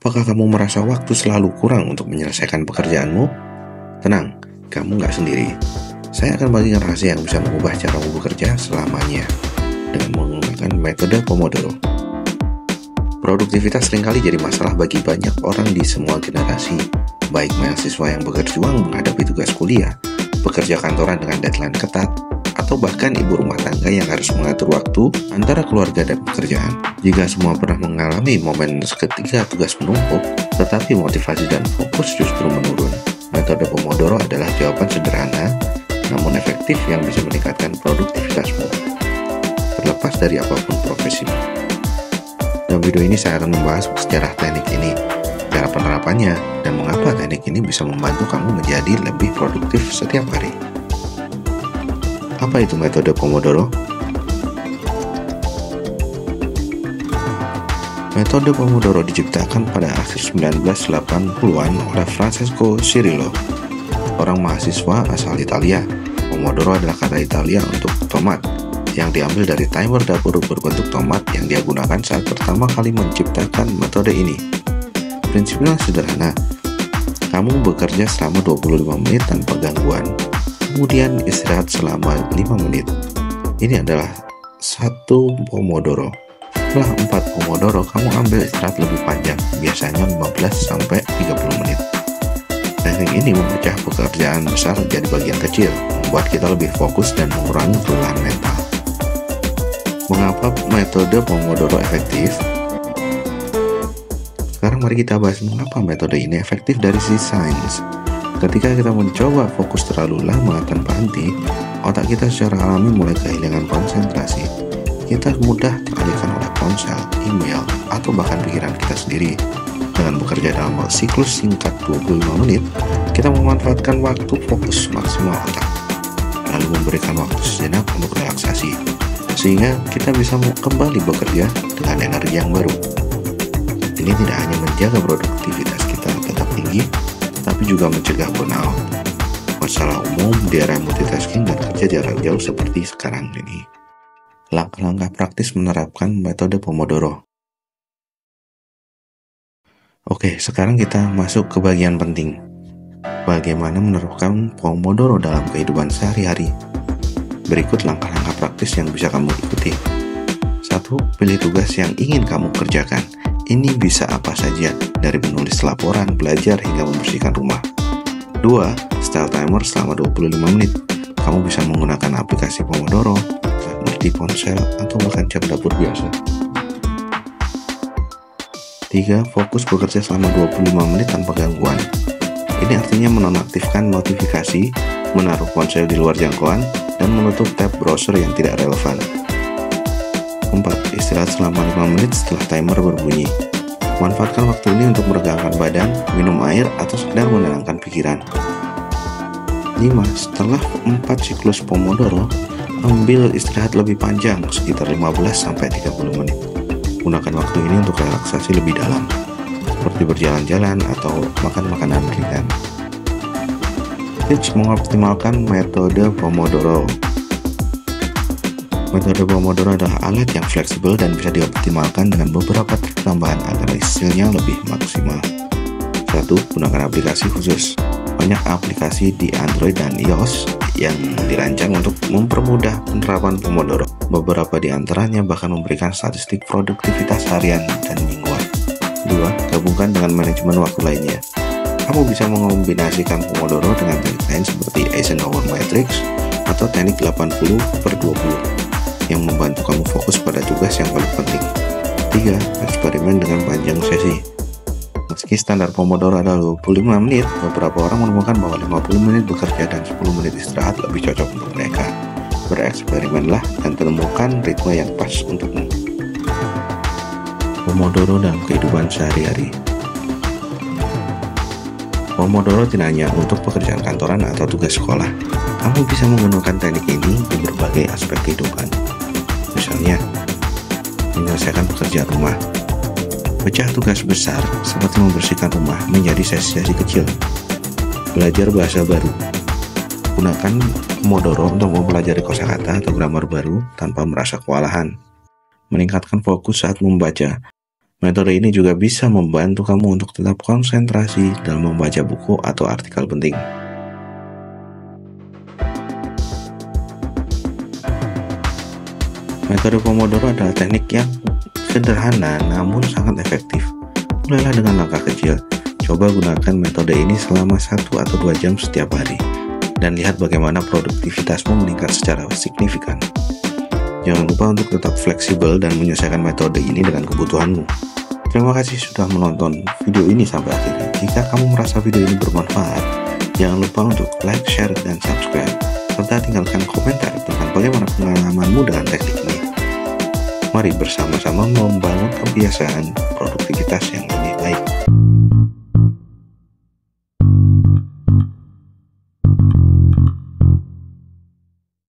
Apakah kamu merasa waktu selalu kurang untuk menyelesaikan pekerjaanmu? Tenang, kamu nggak sendiri. Saya akan bagikan rahasia yang bisa mengubah caramu bekerja selamanya dengan menggunakan metode Pomodoro. Produktivitas seringkali jadi masalah bagi banyak orang di semua generasi, baik mahasiswa yang berjuang menghadapi tugas kuliah, pekerja kantoran dengan deadline ketat, atau bahkan ibu rumah tangga yang harus mengatur waktu antara keluarga dan pekerjaan. Jika semua pernah mengalami momen ketika tugas menumpuk, tetapi motivasi dan fokus justru menurun, metode Pomodoro adalah jawaban sederhana namun efektif yang bisa meningkatkan produktivitasmu, terlepas dari apapun profesimu. Dalam video ini saya akan membahas sejarah teknik ini, cara penerapannya, dan mengapa teknik ini bisa membantu kamu menjadi lebih produktif setiap hari. Apa itu metode Pomodoro? Metode Pomodoro diciptakan pada akhir 1980-an oleh Francesco Cirillo, orang mahasiswa asal Italia. Pomodoro adalah kata Italia untuk tomat, yang diambil dari timer dapur berbentuk tomat yang dia gunakan saat pertama kali menciptakan metode ini. Prinsipnya sederhana, kamu bekerja selama 25 menit tanpa gangguan, kemudian istirahat selama 5 menit. Ini adalah satu Pomodoro. Setelah 4 Pomodoro, kamu ambil istirahat lebih panjang, biasanya 15-30 menit. Teknik ini memecah pekerjaan besar jadi bagian kecil, membuat kita lebih fokus dan mengurangi kelelahan mental. Mengapa metode Pomodoro efektif? Sekarang mari kita bahas mengapa metode ini efektif dari sisi sains. Ketika kita mencoba fokus terlalu lama tanpa henti, otak kita secara alami mulai kehilangan konsentrasi. Kita mudah teralihkan oleh ponsel, email, atau bahkan pikiran kita sendiri. Dengan bekerja dalam siklus singkat 25 menit, kita memanfaatkan waktu fokus maksimal otak, lalu memberikan waktu sejenak untuk relaksasi, sehingga kita bisa kembali bekerja dengan energi yang baru. Ini tidak hanya menjaga produktivitas kita tetap tinggi, tapi juga mencegah burnout, masalah umum di era multitasking dan kerja jarak jauh seperti sekarang ini. Langkah-langkah praktis menerapkan metode Pomodoro. Oke, sekarang kita masuk ke bagian penting. Bagaimana menerapkan Pomodoro dalam kehidupan sehari-hari? Berikut langkah-langkah praktis yang bisa kamu ikuti. 1. Pilih tugas yang ingin kamu kerjakan. Ini bisa apa saja, dari menulis laporan, belajar, hingga membersihkan rumah. 2. Setel timer selama 25 menit. Kamu bisa menggunakan aplikasi Pomodoro, di ponsel, atau bahkan jam dapur biasa. 3. Fokus bekerja selama 25 menit tanpa gangguan. Ini artinya menonaktifkan notifikasi, menaruh ponsel di luar jangkauan, dan menutup tab browser yang tidak relevan. 4. Istirahat selama 5 menit setelah timer berbunyi. Manfaatkan waktu ini untuk meregangkan badan, minum air, atau sekedar menenangkan pikiran. 5. Setelah 4 siklus Pomodoro, ambil istirahat lebih panjang, sekitar 15-30 menit. Gunakan waktu ini untuk relaksasi lebih dalam, seperti berjalan-jalan atau makan makanan ringan. Tips mengoptimalkan metode Pomodoro. Metode Pomodoro adalah alat yang fleksibel dan bisa dioptimalkan dengan beberapa trik tambahan agar hasilnya lebih maksimal. 1. Gunakan aplikasi khusus. Banyak aplikasi di Android dan iOS yang dirancang untuk mempermudah penerapan Pomodoro. Beberapa di antaranya bahkan memberikan statistik produktivitas harian dan mingguan. 2. Gabungkan dengan manajemen waktu lainnya. Kamu bisa mengombinasikan Pomodoro dengan teknik lain seperti Eisenhower Matrix atau teknik 80/20 yang membantu kamu fokus pada tugas yang paling penting. 3. Eksperimen dengan panjang sesi. Meski standar Pomodoro adalah 25 menit, beberapa orang menemukan bahwa 50 menit bekerja dan 10 menit istirahat lebih cocok untuk mereka. Bereksperimenlah dan temukan ritme yang pas untukmu. Pomodoro dalam kehidupan sehari-hari. Pomodoro tidak hanya untuk pekerjaan kantoran atau tugas sekolah. Kamu bisa menggunakan teknik ini di berbagai aspek kehidupan. Misalnya, menyelesaikan pekerjaan rumah. Pecah tugas besar seperti membersihkan rumah menjadi sesi-sesi kecil. Belajar bahasa baru. Gunakan Pomodoro untuk mempelajari kosakata atau grammar baru tanpa merasa kewalahan. Meningkatkan fokus saat membaca. Metode ini juga bisa membantu kamu untuk tetap konsentrasi dalam membaca buku atau artikel penting. Metode Pomodoro adalah teknik yang sederhana namun sangat efektif. Mulailah dengan langkah kecil. Coba gunakan metode ini selama 1 atau 2 jam setiap hari dan lihat bagaimana produktivitasmu meningkat secara signifikan. Jangan lupa untuk tetap fleksibel dan menyesuaikan metode ini dengan kebutuhanmu. Terima kasih sudah menonton video ini sampai akhir. Jika kamu merasa video ini bermanfaat, jangan lupa untuk like, share, dan subscribe, serta tinggalkan komentar tentang bagaimana pengalamanmu dengan teknik ini. Mari bersama-sama membangun kebiasaan produktivitas yang lebih